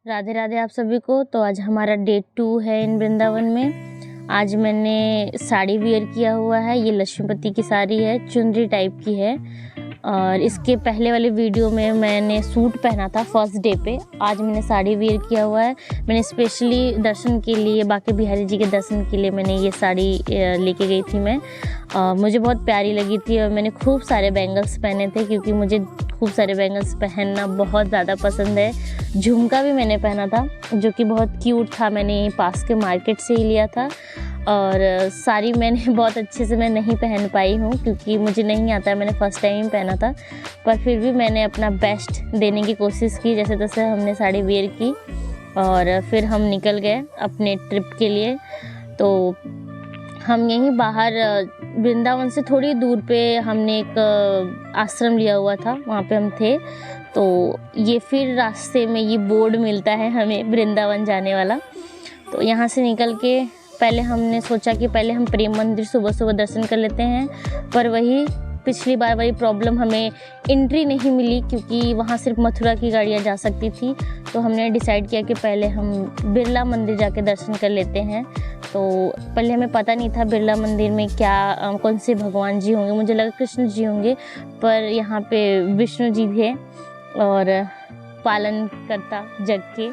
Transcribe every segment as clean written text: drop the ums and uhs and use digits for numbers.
राधे राधे आप सभी को। तो आज हमारा डे 2 है इन वृंदावन में। आज मैंने साड़ी वियर किया हुआ है। ये लक्ष्मीपति की साड़ी है, चुनरी टाइप की है। और इसके पहले वाले वीडियो में मैंने सूट पहना था फर्स्ट डे पे। आज मैंने साड़ी वियर किया हुआ है। मैंने स्पेशली दर्शन के लिए, बाकी बिहारी जी के दर्शन के लिए मैंने ये साड़ी लेके गई थी मैं। मुझे बहुत प्यारी लगी थी और मैंने खूब सारे बैंगल्स पहने थे क्योंकि मुझे खूब सारे बैंगल्स पहनना बहुत ज़्यादा पसंद है। झुमका भी मैंने पहना था जो कि बहुत क्यूट था, मैंने यहीं पास के मार्केट से ही लिया था। और साड़ी मैंने बहुत अच्छे से मैं नहीं पहन पाई हूँ क्योंकि मुझे नहीं आता है, मैंने फ़र्स्ट टाइम ही पहना था। पर फिर भी मैंने अपना बेस्ट देने की कोशिश की, जैसे तैसे हमने साड़ी वेयर की और फिर हम निकल गए अपने ट्रिप के लिए। तो हम यहीं बाहर वृंदावन से थोड़ी दूर पे हमने एक आश्रम लिया हुआ था, वहाँ पे हम थे। तो ये फिर रास्ते में ये बोर्ड मिलता है हमें वृंदावन जाने वाला। तो यहाँ से निकल के पहले हमने सोचा कि पहले हम प्रेम मंदिर सुबह सुबह दर्शन कर लेते हैं, पर वही पिछली बार वाली प्रॉब्लम, हमें एंट्री नहीं मिली क्योंकि वहाँ सिर्फ मथुरा की गाड़ियाँ जा सकती थी। तो हमने डिसाइड किया कि पहले हम बिरला मंदिर जाके दर्शन कर लेते हैं। तो पहले हमें पता नहीं था बिरला मंदिर में क्या कौन से भगवान जी होंगे, मुझे लगा कृष्ण जी होंगे, पर यहाँ पे विष्णु जी थे और पालन करता जग के।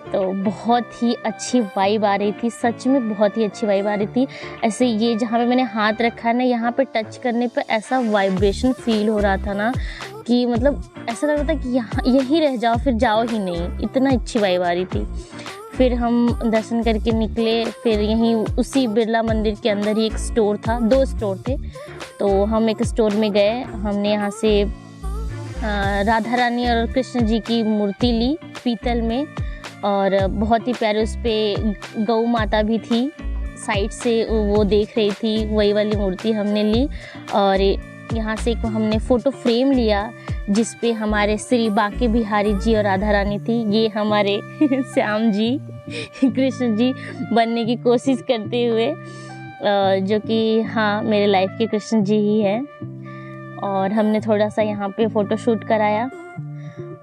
तो बहुत ही अच्छी वाइब आ रही थी, सच में बहुत ही अच्छी वाइब आ रही थी। ऐसे ये जहाँ पे मैंने हाथ रखा है ना, यहाँ पे टच करने पे ऐसा वाइब्रेशन फील हो रहा था ना कि मतलब ऐसा लग रहा था कि यहाँ यहीं रह जाओ, फिर जाओ ही नहीं, इतना अच्छी वाइब आ रही थी। फिर हम दर्शन करके निकले। फिर यहीं उसी बिरला मंदिर के अंदर ही एक स्टोर था, 2 स्टोर थे। तो हम एक स्टोर में गए, हमने यहाँ से राधा रानी और कृष्ण जी की मूर्ति ली पीतल में, और बहुत ही प्यारे उस पर गौ माता भी थी, साइड से वो देख रही थी, वही वाली मूर्ति हमने ली। और यहाँ से हमने फ़ोटो फ्रेम लिया जिस पे हमारे श्री बांके बिहारी जी और राधा रानी थी। ये हमारे श्याम जी कृष्ण जी बनने की कोशिश करते हुए, जो कि हाँ मेरे लाइफ के कृष्ण जी ही हैं। और हमने थोड़ा सा यहाँ पे फ़ोटो शूट कराया।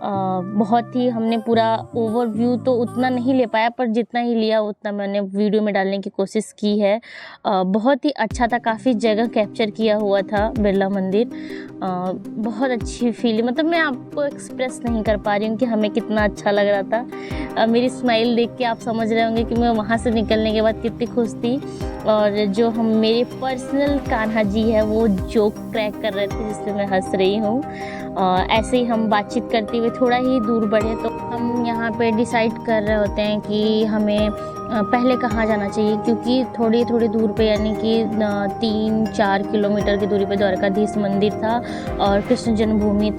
बहुत ही हमने पूरा ओवरव्यू तो उतना नहीं ले पाया, पर जितना ही लिया उतना मैंने वीडियो में डालने की कोशिश की है। बहुत ही अच्छा था, काफ़ी जगह कैप्चर किया हुआ था बिरला मंदिर। बहुत अच्छी फीलिंग, मतलब मैं आपको एक्सप्रेस नहीं कर पा रही हूँ कि हमें कितना अच्छा लग रहा था। मेरी स्माइल देख के आप समझ रहे होंगे कि मैं वहाँ से निकलने के बाद कितनी खुश थी। और जो हम मेरे पर्सनल कान्हा जी है वो जोक क्रैक कर रहे थे जिससे मैं हंस रही हूँ। ऐसे ही हम बातचीत करते हुए थोड़ा ही दूर बढ़े तो हम यहाँ पे डिसाइड कर रहे होते हैं कि हमें पहले कहाँ जाना चाहिए, क्योंकि थोड़ी थोड़ी दूर पे यानी कि 3-4 किलोमीटर की दूरी पे द्वारकाधीश मंदिर था और कृष्ण जन्मभूमि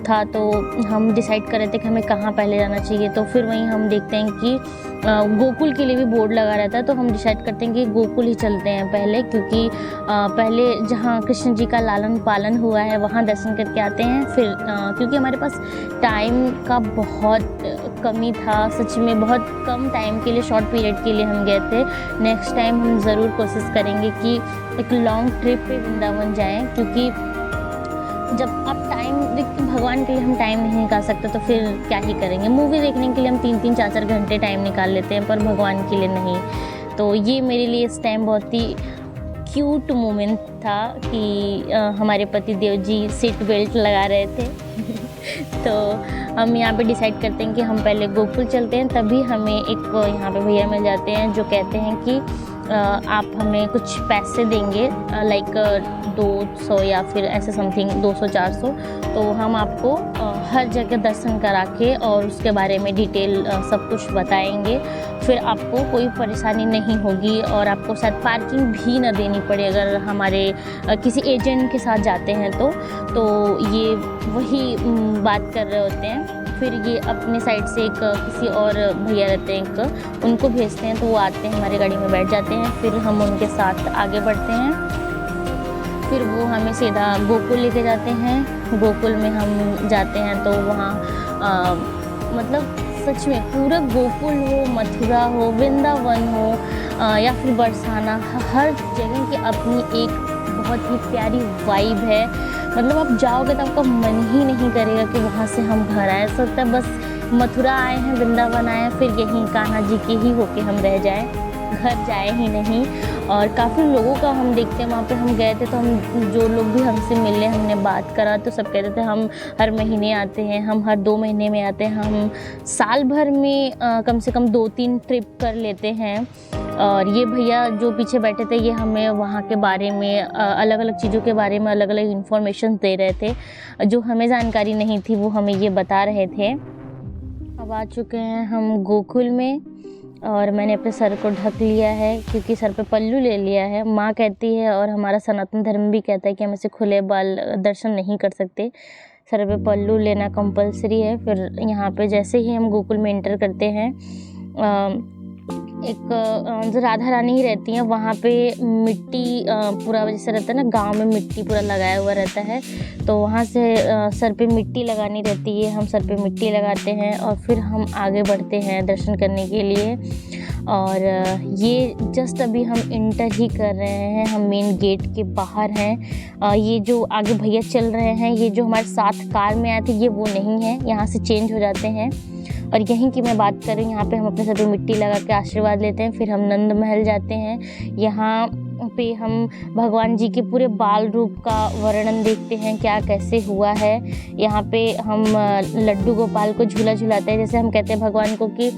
था। तो हम डिसाइड कर रहे थे कि हमें कहाँ पहले जाना चाहिए। तो फिर वहीं हम देखते हैं कि गोकुल के लिए भी बोर्ड लगा रहता है, तो हम डिसाइड करते हैं कि गोकुल ही चलते हैं पहले, क्योंकि पहले जहाँ कृष्ण जी का लालन पालन हुआ है वहाँ दर्शन करके आते हैं। फिर क्योंकि हमारे पास टाइम का बहुत कमी था, सच में बहुत कम टाइम के लिए, शॉर्ट पीरियड के लिए हम गए थे। नेक्स्ट टाइम हम ज़रूर कोशिश करेंगे कि एक लॉन्ग ट्रिप पे वृंदावन जाएं, क्योंकि जब आप टाइम भगवान के लिए हम टाइम नहीं निकाल सकते तो फिर क्या ही करेंगे। मूवी देखने के लिए हम 3-3, 4-4 घंटे टाइम निकाल लेते हैं, पर भगवान के लिए नहीं। तो ये मेरे लिए इस टाइम बहुत ही क्यूट मोमेंट था कि हमारे पति देव जी सीट बेल्ट लगा रहे थे। तो हम यहाँ पे डिसाइड करते हैं कि हम पहले गोकुल चलते हैं, तभी हमें एक यहाँ पे भैया मिल जाते हैं जो कहते हैं कि आप हमें कुछ पैसे देंगे, लाइक 200 या फिर ऐसे समथिंग 200-400, तो हम आपको हर जगह दर्शन करा के और उसके बारे में डिटेल सब कुछ बताएंगे। फिर आपको कोई परेशानी नहीं होगी और आपको शायद पार्किंग भी ना देनी पड़े अगर हमारे किसी एजेंट के साथ जाते हैं तो ये वही बात कर रहे होते हैं। फिर ये अपने साइड से एक किसी और भैया रहते हैं, एक उनको भेजते हैं, तो वो आते हैं, हमारी गाड़ी में बैठ जाते हैं। फिर हम उनके साथ आगे बढ़ते हैं। फिर वो हमें सीधा गोकुल लेके जाते हैं। गोकुल में हम जाते हैं तो वहाँ मतलब सच में पूरा गोकुल हो, मथुरा हो, वृंदावन हो या फिर बरसाना, हर जगह की अपनी एक बहुत ही प्यारी वाइब है। मतलब आप जाओगे तो आपका मन ही नहीं करेगा कि वहाँ से हम घर आए। ऐसा लगता है बस मथुरा आए हैं, वृंदावन आए हैं, फिर यहीं कान्हा जी के ही होके हम रह जाएं, घर जाए ही नहीं। और काफ़ी लोगों का हम देखते हैं, वहाँ पे हम गए थे तो हम जो लोग भी हमसे मिले, हमने बात करा तो सब कहते थे हम हर महीने आते हैं, हम हर 2 महीने में आते हैं, हम साल भर में कम से कम 2-3 ट्रिप कर लेते हैं। और ये भैया जो पीछे बैठे थे, ये हमें वहाँ के बारे में अलग अलग चीज़ों के बारे में अलग अलग इन्फॉर्मेशन दे रहे थे, जो हमें जानकारी नहीं थी वो हमें ये बता रहे थे। अब आ चुके हैं हम गोकुल में, और मैंने अपने सर को ढक लिया है क्योंकि सर पे पल्लू ले लिया है। माँ कहती है और हमारा सनातन धर्म भी कहता है कि हम ऐसे खुले बाल दर्शन नहीं कर सकते, सर पे पल्लू लेना कंपलसरी है। फिर यहाँ पे जैसे ही हम गोकुल में एंटर करते हैं, एक जो राधा रानी ही रहती हैं, वहाँ पे मिट्टी पूरा जैसे रहता है ना, गांव में मिट्टी पूरा लगाया हुआ रहता है, तो वहाँ से सर पे मिट्टी लगानी रहती है। हम सर पे मिट्टी लगाते हैं और फिर हम आगे बढ़ते हैं दर्शन करने के लिए। और ये जस्ट अभी हम इंटर ही कर रहे हैं, हम मेन गेट के बाहर हैं। ये जो आगे भैया चल रहे हैं, ये जो हमारे साथ कार में आए थे, ये वो नहीं है, यहाँ से चेंज हो जाते हैं। और यहीं की मैं बात करूँ, यहाँ पे हम अपने सर पे मिट्टी लगा के आशीर्वाद लेते हैं। फिर हम नंद महल जाते हैं, यहाँ पे हम भगवान जी के पूरे बाल रूप का वर्णन देखते हैं, क्या कैसे हुआ है। यहाँ पे हम लड्डू गोपाल को झूला झुलाते हैं, जैसे हम कहते हैं भगवान को कि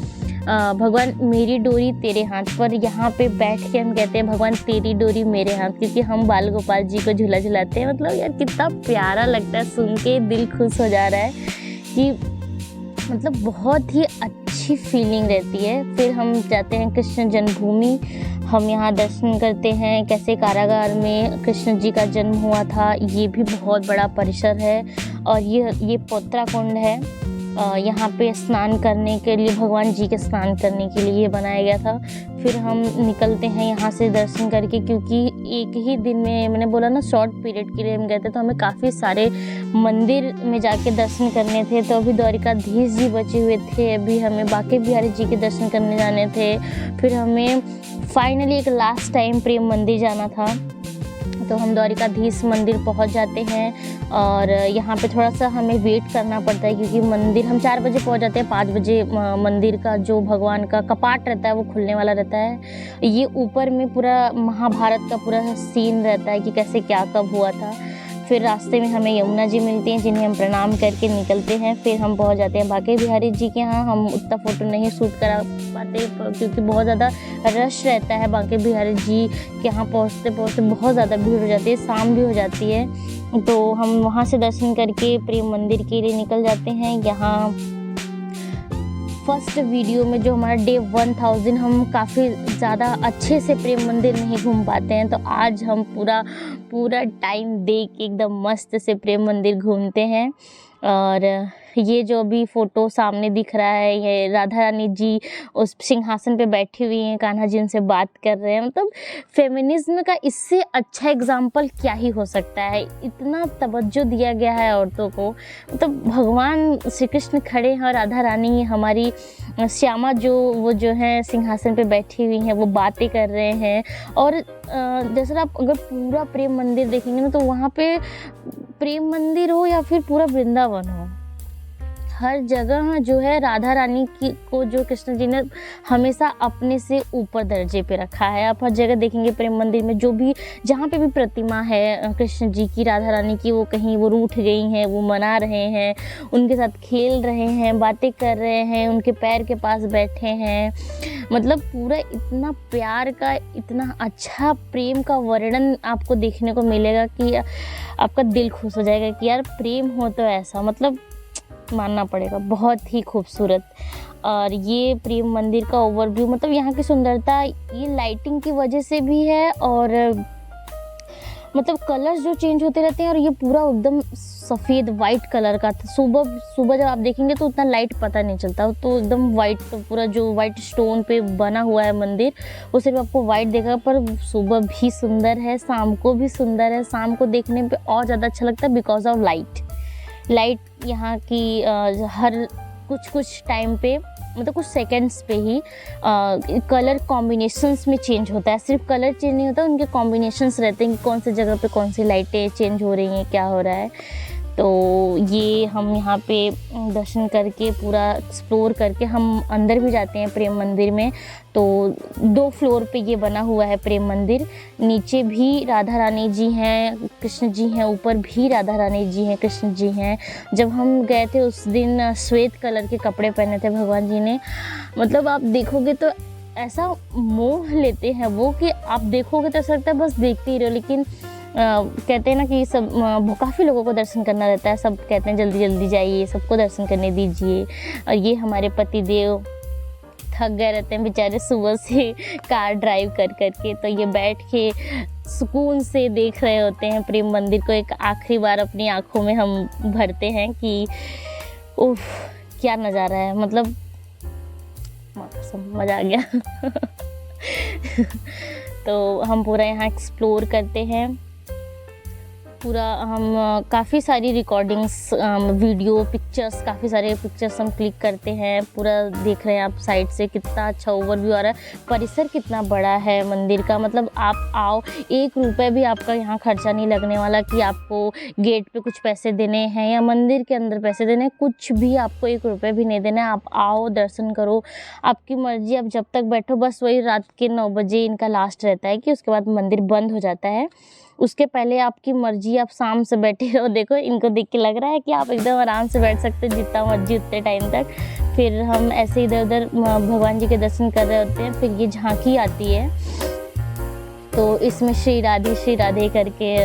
भगवान मेरी डोरी तेरे हाथ पर, यहाँ पे बैठ के हम कहते हैं भगवान तेरी डोरी मेरे हाथ, क्योंकि हम बाल गोपाल जी को झूला झुलाते हैं। मतलब यार कितना प्यारा लगता है, सुन के दिल खुश हो जा रहा है कि मतलब बहुत ही अच्छी फीलिंग रहती है। फिर हम जाते हैं कृष्ण जन्मभूमि, हम यहाँ दर्शन करते हैं कैसे कारागार में कृष्ण जी का जन्म हुआ था। ये भी बहुत बड़ा परिसर है, और ये पोत्रा कुंड है। यहाँ पे स्नान करने के लिए, भगवान जी के स्नान करने के लिए ये बनाया गया था। फिर हम निकलते हैं यहाँ से दर्शन करके, क्योंकि एक ही दिन में, मैंने बोला ना शॉर्ट पीरियड के लिए हम गए थे, तो हमें काफ़ी सारे मंदिर में जाके दर्शन करने थे। तो अभी द्वारिकाधीश जी बचे हुए थे, अभी हमें बांके बिहारी जी के दर्शन करने जाने थे। फिर हमें फाइनली एक लास्ट टाइम प्रेम मंदिर जाना था, तो हम द्वारिकाधीश मंदिर पहुंच जाते हैं। और यहाँ पे थोड़ा सा हमें वेट करना पड़ता है, क्योंकि मंदिर हम 4 बजे पहुंच जाते हैं, 5 बजे मंदिर का जो भगवान का कपाट रहता है वो खुलने वाला रहता है। ये ऊपर में पूरा महाभारत का पूरा सीन रहता है कि कैसे क्या कब हुआ था। फिर रास्ते में हमें यमुना जी मिलती हैं, जिन्हें हम प्रणाम करके निकलते हैं। फिर हम पहुंच जाते हैं बांके बिहारी जी के यहाँ। हम उतना फ़ोटो नहीं शूट करा पाते क्योंकि बहुत ज़्यादा रश रहता है बांके बिहारी जी के यहाँ। पहुँचते पहुँचते बहुत ज़्यादा भीड़ हो जाती है, शाम भी हो जाती है, तो हम वहाँ से दर्शन करके प्रेम मंदिर के लिए निकल जाते हैं। यहाँ फर्स्ट वीडियो में जो हमारा डे 1000, हम काफ़ी ज़्यादा अच्छे से प्रेम मंदिर नहीं घूम पाते हैं, तो आज हम पूरा टाइम दे के एकदम मस्त से प्रेम मंदिर घूमते हैं। और ये जो अभी फ़ोटो सामने दिख रहा है, ये राधा रानी जी उस सिंहासन पे बैठी हुई हैं, कान्हा जी उनसे बात कर रहे हैं। मतलब फेमिनिज्म का इससे अच्छा एग्जाम्पल क्या ही हो सकता है। इतना तवज्जो दिया गया है औरतों को। मतलब भगवान श्री कृष्ण खड़े हैं और राधा रानी हमारी श्यामा वो जो है सिंहासन पे बैठी हुई हैं, वो बातें कर रहे हैं। और जैसे आप अगर पूरा प्रेम मंदिर देखेंगे ना, तो वहाँ पे प्रेम मंदिर हो या फिर पूरा वृंदावन हो, हर जगह जो है राधा रानी को जो कृष्ण जी ने हमेशा अपने से ऊपर दर्जे पे रखा है। आप हर जगह देखेंगे प्रेम मंदिर में, जो भी जहाँ पे भी प्रतिमा है कृष्ण जी की, राधा रानी की, वो कहीं वो रूठ गई हैं, वो मना रहे हैं, उनके साथ खेल रहे हैं, बातें कर रहे हैं, उनके पैर के पास बैठे हैं। मतलब पूरा इतना प्यार का, इतना अच्छा प्रेम का वर्णन आपको देखने को मिलेगा कि आपका दिल खुश हो जाएगा कि यार प्रेम हो तो ऐसा, मतलब मानना पड़ेगा, बहुत ही खूबसूरत। और ये प्रेम मंदिर का ओवरव्यू, मतलब यहाँ की सुंदरता ये लाइटिंग की वजह से भी है, और मतलब कलर्स जो चेंज होते रहते हैं, और ये पूरा एकदम सफ़ेद वाइट कलर का था। सुबह जब आप देखेंगे तो उतना लाइट पता नहीं चलता, तो एकदम वाइट, तो पूरा जो वाइट स्टोन पे बना हुआ है मंदिर, वो सिर्फ आपको वाइट देगा, पर सुबह भी सुंदर है, शाम को भी सुंदर है। शाम को देखने पे और ज़्यादा अच्छा लगता है बिकॉज ऑफ लाइट यहाँ की हर कुछ टाइम पे, मतलब कुछ सेकंड्स पे ही कलर कॉम्बिनेशंस में चेंज होता है। सिर्फ कलर चेंज नहीं होता, उनके कॉम्बिनेशंस रहते हैं कि कौन सी जगह पे कौन सी लाइटें चेंज हो रही हैं, क्या हो रहा है। तो ये हम यहाँ पे दर्शन करके पूरा एक्सप्लोर करके हम अंदर भी जाते हैं प्रेम मंदिर में। तो 2 फ्लोर पे ये बना हुआ है प्रेम मंदिर। नीचे भी राधा रानी जी हैं, कृष्ण जी हैं, ऊपर भी राधा रानी जी हैं, कृष्ण जी हैं। जब हम गए थे उस दिन श्वेत कलर के कपड़े पहने थे भगवान जी ने। मतलब आप देखोगे तो ऐसा मोह लेते हैं वो कि आप देखोगे तो ऐसा लगता है बस देखते ही रहो। लेकिन कहते हैं ना कि सब काफ़ी लोगों को दर्शन करना रहता है, सब कहते हैं जल्दी जल्दी जाइए, सबको दर्शन करने दीजिए। और ये हमारे पति देव थक गए रहते हैं बेचारे सुबह से कार ड्राइव कर करके, तो ये बैठ के सुकून से देख रहे होते हैं प्रेम मंदिर को। एक आखिरी बार अपनी आँखों में हम भरते हैं कि उफ क्या नज़ारा है, मतलब मज़ा आ गया। तो हम पूरा यहाँ एक्सप्लोर करते हैं पूरा। हम काफ़ी सारी रिकॉर्डिंग्स, वीडियो, पिक्चर्स, काफ़ी सारे पिक्चर्स हम क्लिक करते हैं। पूरा देख रहे हैं आप साइड से, कितना अच्छा ओवरव्यू आ रहा है। परिसर कितना बड़ा है मंदिर का, मतलब आप आओ, 1 रुपये भी आपका यहाँ खर्चा नहीं लगने वाला कि आपको गेट पे कुछ पैसे देने हैं या मंदिर के अंदर पैसे देने हैं। कुछ भी आपको 1 रुपये भी नहीं देना है। आप आओ, दर्शन करो, आपकी मर्जी, आप जब तक बैठो। बस वही रात के 9 बजे इनका लास्ट रहता है कि उसके बाद मंदिर बंद हो जाता है। उसके पहले आपकी मर्जी, आप शाम से बैठे रहो। देखो इनको देख के लग रहा है कि आप एकदम आराम से बैठ सकते हैं जितना मर्जी उतने टाइम तक। फिर हम ऐसे इधर उधर भगवान जी के दर्शन कर रहे होते हैं। फिर ये झांकी आती है, तो इसमें श्री राधे करके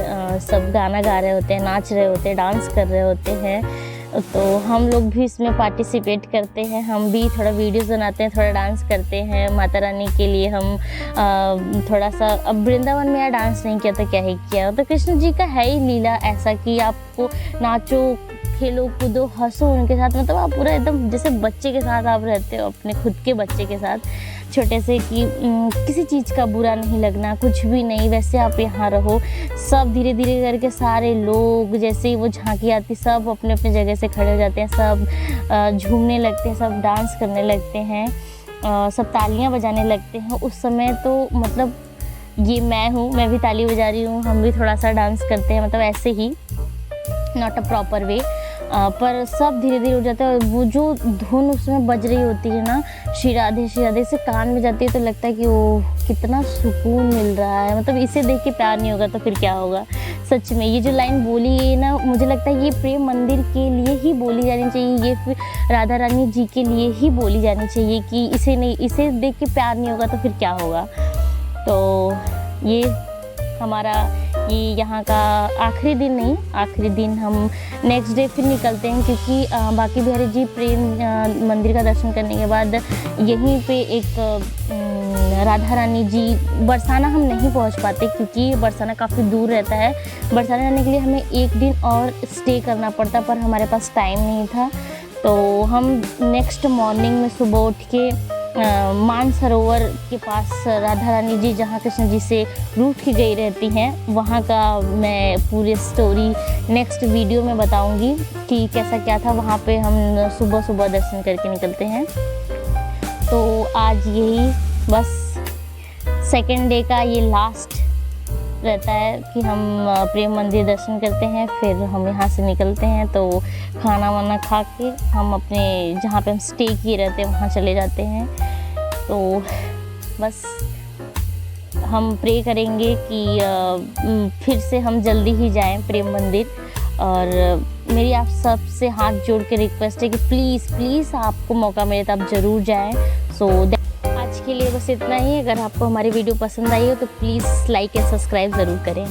सब गाना गा रहे होते हैं, नाच रहे होते हैं, डांस कर रहे होते हैं। तो हम लोग भी इसमें पार्टिसिपेट करते हैं। हम भी थोड़ा वीडियोस बनाते हैं, थोड़ा डांस करते हैं माता रानी के लिए। हम थोड़ा सा, अब वृंदावन में यार डांस नहीं किया तो क्या ही किया। तो कृष्ण जी का है ही लीला ऐसा कि आपको नाचो, खेलो, कूदो, हंसो उनके साथ। मतलब आप पूरा एकदम जैसे बच्चे के साथ आप रहते हो, अपने खुद के बच्चे के साथ, छोटे से, कि किसी चीज़ का बुरा नहीं लगना, कुछ भी नहीं, वैसे आप यहाँ रहो। सब धीरे धीरे करके सारे लोग, जैसे ही वो झांकी आती, सब अपने अपने जगह से खड़े हो जाते हैं, सब झूमने लगते हैं, सब डांस करने लगते हैं, सब तालियां बजाने लगते हैं। उस समय तो मतलब ये मैं भी ताली बजा रही हूँ, हम भी थोड़ा सा डांस करते हैं, मतलब ऐसे ही, नॉट अ प्रॉपर वे, पर सब धीरे धीरे हो जाता है। वो जो धुन उसमें बज रही होती है ना, श्री राधे से कान में जाती है तो लगता है कि ओह कितना सुकून मिल रहा है। मतलब इसे देख के प्यार नहीं होगा तो फिर क्या होगा। सच में ये जो लाइन बोली है ना, मुझे लगता है ये प्रेम मंदिर के लिए ही बोली जानी चाहिए, ये फिर राधा रानी जी के लिए ही बोली जानी चाहिए कि इसे देख के प्यार नहीं होगा तो फिर क्या होगा। तो ये हमारा ये यहाँ का आखिरी दिन नहीं, आखिरी दिन हम नेक्स्ट डे फिर निकलते हैं, क्योंकि बांके बिहारी जी प्रेम मंदिर का दर्शन करने के बाद यहीं पे एक राधा रानी जी, बरसाना हम नहीं पहुँच पाते क्योंकि बरसाना काफ़ी दूर रहता है। बरसाना जाने के लिए हमें 1 दिन और स्टे करना पड़ता, पर हमारे पास टाइम नहीं था। तो हम नेक्स्ट मॉर्निंग में सुबह उठ के मानसरोवर के पास राधा रानी जी जहाँ कृष्ण जी से रूठ की गई रहती हैं, वहाँ का मैं पूरी स्टोरी नेक्स्ट वीडियो में बताऊंगी कि कैसा क्या था। वहाँ पे हम सुबह सुबह दर्शन करके निकलते हैं। तो आज यही बस सेकेंड डे का ये लास्ट रहता है कि हम प्रेम मंदिर दर्शन करते हैं, फिर हम यहाँ से निकलते हैं। तो खाना वाना खा के हम अपने जहाँ पे हम स्टे किए रहते हैं वहाँ चले जाते हैं। तो बस हम प्रे करेंगे कि फिर से हम जल्दी ही जाएं प्रेम मंदिर। और मेरी आप सब से हाथ जोड़ के रिक्वेस्ट है कि प्लीज़ आपको मौका मिले तो आप ज़रूर जाएं। सो आज के लिए बस इतना ही। अगर आपको हमारी वीडियो पसंद आई हो तो प्लीज़ लाइक एंड सब्सक्राइब ज़रूर करें।